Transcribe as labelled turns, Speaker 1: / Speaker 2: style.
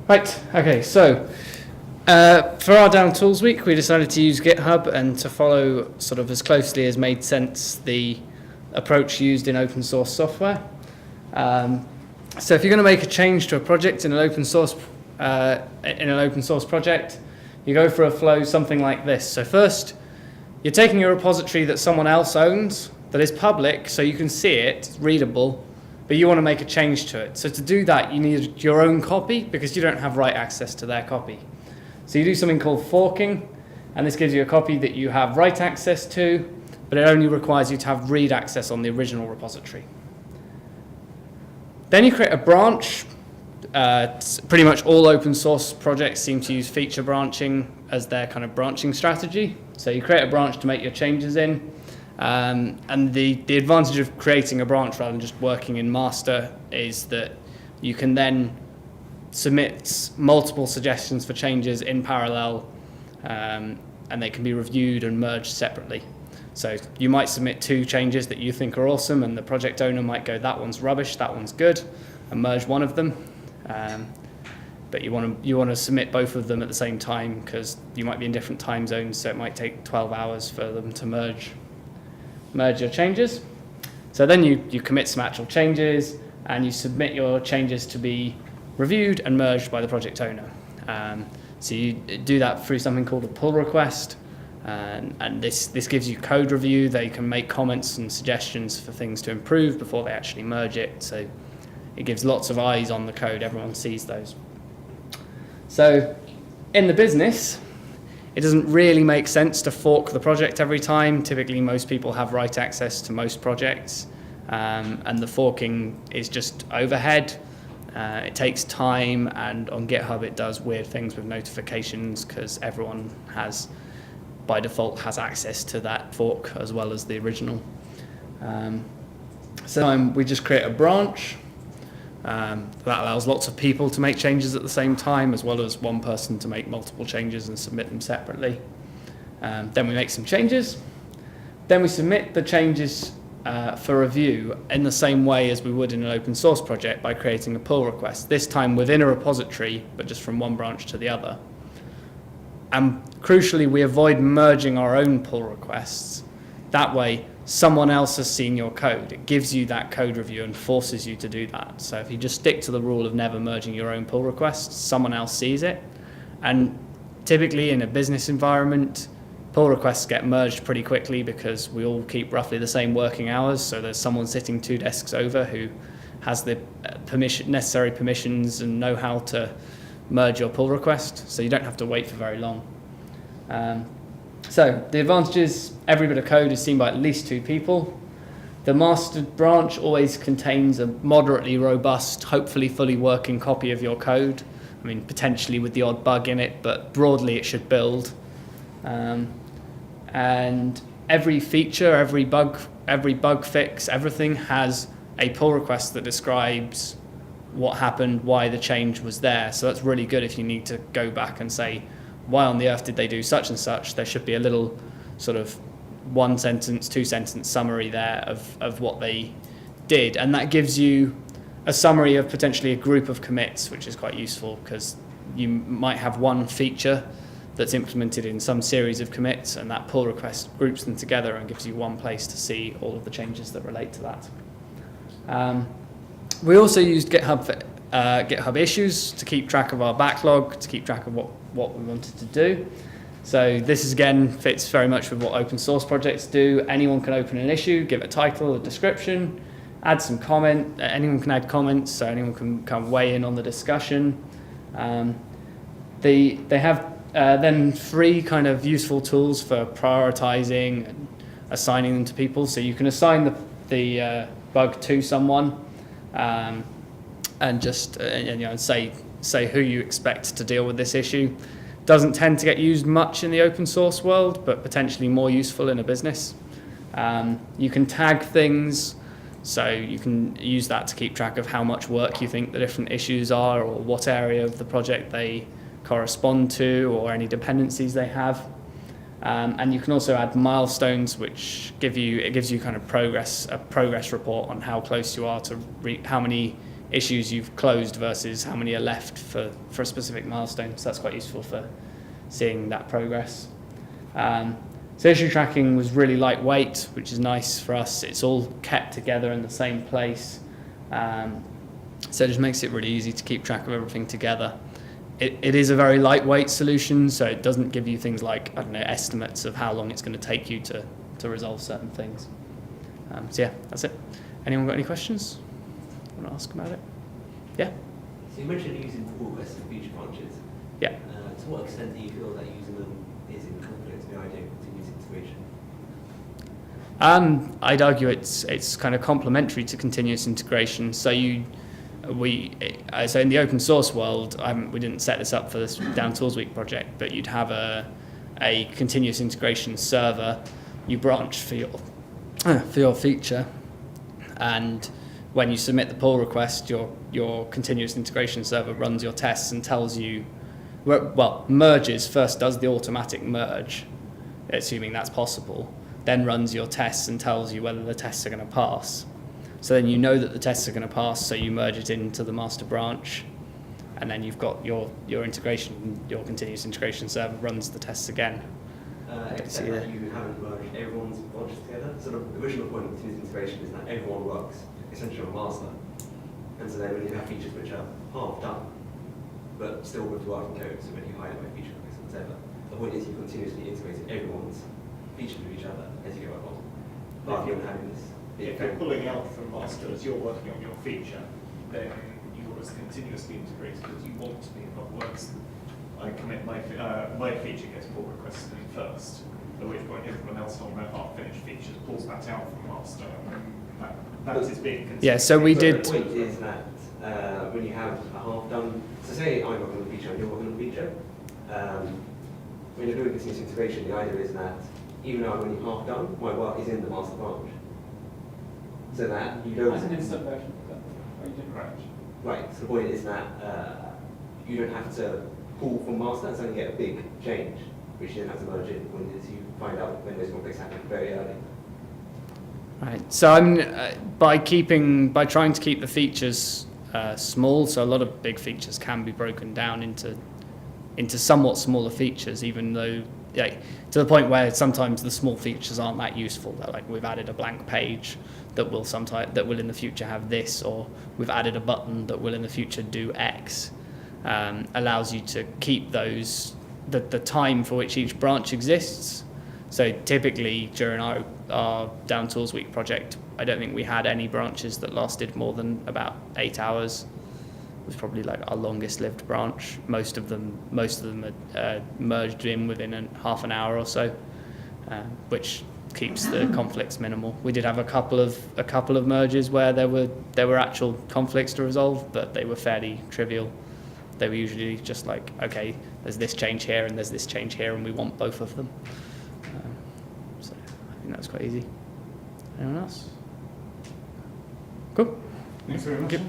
Speaker 1: Right, okay, so for our Down Tools Week, we decided to use GitHub and to follow sort of as closely as made sense the approach used in open source software. So if you're going to make a change to a project in an open source project, you go for a flow something like this. So first, you're taking a repository that someone else owns that is public, so you can see it, it's readable, but you want to make a change to it. So to do that, you need your own copy because you don't have write access to their copy. So you do something called forking, and this gives you a copy that you have write access to, but it only requires you to have read access on the original repository. Then you create a branch. Pretty much all open source projects seem to use feature branching as their kind of branching strategy. So you create a branch to make your changes in. And the advantage of creating a branch rather than just working in master is that you can then submit multiple suggestions for changes in parallel, and they can be reviewed and merged separately. So you might submit 2 changes that you think are awesome, and the project owner might go, that one's rubbish, that one's good, and merge one of them. But you want to submit both of them at the same time because you might be in different time zones, so it might take 12 hours for them to merge your changes. So then you commit some actual changes, and you submit your changes to be reviewed and merged by the project owner. So you do that through something called a pull request, and this gives you code review. They can make comments and suggestions for things to improve before they actually merge it. So it gives lots of eyes on the code. Everyone sees those. So in the business, it doesn't really make sense to fork the project every time. Typically, most people have write access to most projects, and the forking is just overhead. It takes time, and on GitHub it does weird things with notifications because everyone by default has access to that fork as well as the original. So we just create a branch. That allows lots of people to make changes at the same time, as well as one person to make multiple changes and submit them separately. Then we make some changes. Then we submit the changes for review in the same way as we would in an open source project by creating a pull request, this time within a repository, but just from one branch to the other. And crucially, we avoid merging our own pull requests. That way, someone else has seen your code. It gives you that code review and forces you to do that. So if you just stick to the rule of never merging your own pull requests, someone else sees it. And typically in a business environment, pull requests get merged pretty quickly because we all keep roughly the same working hours. So there's someone sitting 2 desks over who has the necessary permissions and know how to merge your pull request. So you don't have to wait for very long. So the advantage is every bit of code is seen by at least 2 people. The master branch always contains a moderately robust, hopefully fully working copy of your code. I mean, potentially with the odd bug in it, but broadly it should build. And every feature, every bug fix, everything has a pull request that describes what happened, why the change was there. So that's really good if you need to go back and say, why on the earth did they do such and such? There should be a little sort of 1-sentence, 2-sentence summary there of what they did. And that gives you a summary of potentially a group of commits, which is quite useful because you might have one feature that's implemented in some series of commits, and that pull request groups them together and gives you one place to see all of the changes that relate to that. We also used GitHub issues to keep track of our backlog, to keep track of what we wanted to do. So this is, again, fits very much with what open source projects do. Anyone can open an issue, give a title, a description, add some comment. Anyone can add comments, so anyone can kind of weigh in on the discussion. They have then 3 kind of useful tools for prioritizing and assigning them to people. So you can assign the bug to someone, and just say who you expect to deal with this issue. Doesn't tend to get used much in the open source world, but potentially more useful in a business. You can tag things, so you can use that to keep track of how much work you think the different issues are, or what area of the project they correspond to, or any dependencies they have. And you can also add milestones, which gives you kind of a progress report on how close you are to how many issues you've closed versus how many are left for a specific milestone. So that's quite useful for seeing that progress. So issue tracking was really lightweight, which is nice for us. It's all kept together in the same place. So it just makes it really easy to keep track of everything together. It is a very lightweight solution, so it doesn't give you things like, I don't know, estimates of how long it's going to take you to resolve certain things. So yeah, that's it. Anyone got any questions? Want to ask about it? Yeah?
Speaker 2: So you mentioned using pull requests and feature branches.
Speaker 1: Yeah.
Speaker 2: To what extent do you feel that using them is in conflict with the idea of continuous integration?
Speaker 1: I'd argue it's kind of complementary to continuous integration. So so in the open source world, we didn't set this up for this Down Tools Week project, but you'd have a continuous integration server. You branch for your feature, and when you submit the pull request, your continuous integration server runs your tests and tells you, well, merges first, does the automatic merge, assuming that's possible, then runs your tests and tells you whether the tests are going to pass. So then you know that the tests are going to pass, so you merge it into the master branch, and then you've got your integration, your continuous integration server runs the tests again.
Speaker 2: Except that you haven't merged everyone's branches together. So the original point of continuous integration is that everyone works essentially on master. And so then when you have features which are half done, but still with working code, so when you hide my feature requests, whatever, the point is you continuously integrate everyone's features with each other as you go along, rather than having this.
Speaker 3: If you're pulling out from master as you're working on your feature, then you're as continuously integrated as you want to be. In other words, I commit my feature gets pull requested in first, at which point everyone else on their half-finished features pulls that out from master. That is being considered.
Speaker 1: Yeah, so we did.
Speaker 2: The point is that when you have a half-done, so say I'm working on a feature and you're working on a feature, when you're doing continuous integration, the idea is that even though I'm only half done, my work is in the master branch. So that you don't.
Speaker 4: As an instant version of that, you didn't crash.
Speaker 2: Right. So the point is that you don't have to pull from master and suddenly get a big change, which you then have to merge in. The point is you find out when those conflicts happen very early.
Speaker 1: Right. So by trying to keep the features small, so a lot of big features can be broken down into somewhat smaller features, even though to the point where sometimes the small features aren't that useful. They're like, we've added a blank page that will in the future have this, or we've added a button that will in the future do X. Allows you to keep those the time for which each branch exists. So typically during our Down Tools Week project, I don't think we had any branches that lasted more than about 8 hours. It was probably like our longest lived branch. Most of them merged in within half an hour or so, which keeps the conflicts minimal. We did have a couple of merges where there were actual conflicts to resolve, but they were fairly trivial. They were usually just like, okay, there's this change here and there's this change here, and we want both of them. So I think that was quite easy. Anyone else? Cool.
Speaker 4: Thanks very much.
Speaker 1: Good.